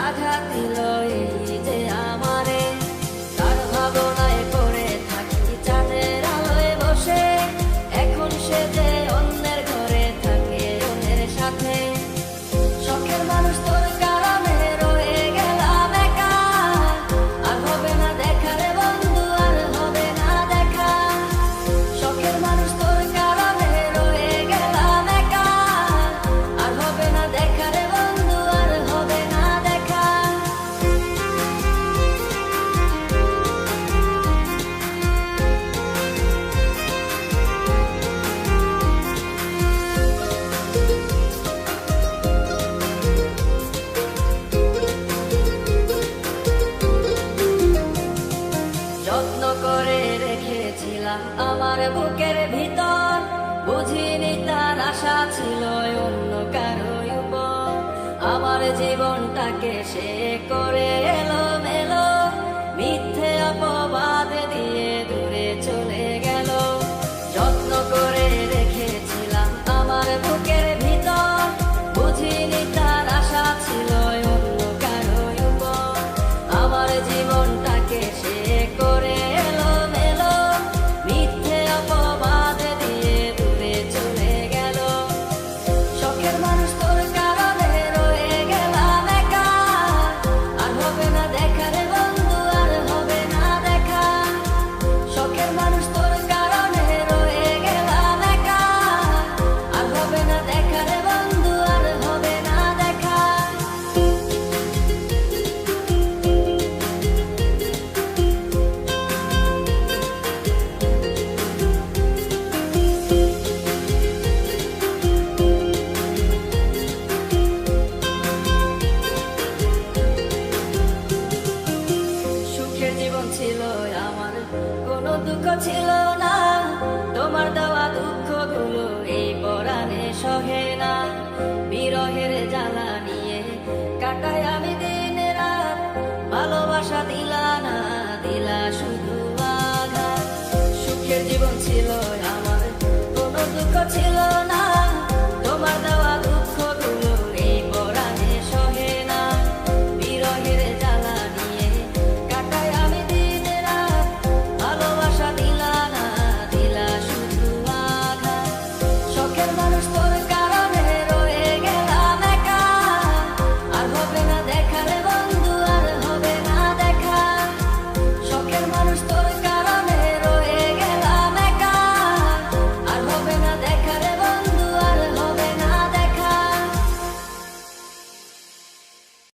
আঘাত দিল এই যে আমারে। তার ভাবনায় পড়ে থাকি চাঁদের আলোয় বসে, এখন সে যে অন্যের ঘরে থাকে অন্যের সাথে। শখের মানুষ তোর কারণে রয়ে গেলাম একা, আর হবে না দেখা রে বন্ধু, আর হবে না দেখা। শখের মানুষ তোর কারণে রয়ে গেলাম একা, আর হবে না দেখা রে বন্ধু, আর হবে না দেখা। যত্ন করে রেখেছিলাম আমার বুকের ভিতর, বুঝিনি তার আশা ছিল অন্য কারো উপর। আমার জীবনটাকে সে করে এলো মেলো, মিথ্যে অপবাদ দিয়ে দূরে চলে গেল। যত্ন করে রেখেছিলাম আমার বুকের ভিতর, বুঝিনি তার আশা ছিল অন্য কারো উপর। আমার জীবনটাকে সে করে এলো মেলো, মিথ্যে অপবাদ দিয়ে দূরে চলে গেল। শখের মানুষ তোর কারণে রয়ে গেলাম একা, আর হবে না দেখা রে বন্ধু, আর হবে না দেখা। শখের মানুষ তোর কারণে রয়ে গেলাম একা, আর হবে না দেখা রে বন্ধু, আর হবে না দেখা। সুখের জীবন ছিল আমার, কোনো দুঃখ ছিল না। তোমার দেওয়া দুঃখগুলো এই পরাণে সহে না। বিরহের জ্বালা নিয়ে কাটাই আমি দিন রাত, ভালোবাসা দিলা না, দিলা শুধু আঘাত। সুখের জীবন ছিল আমার, কোনো দুঃখ ছিল না।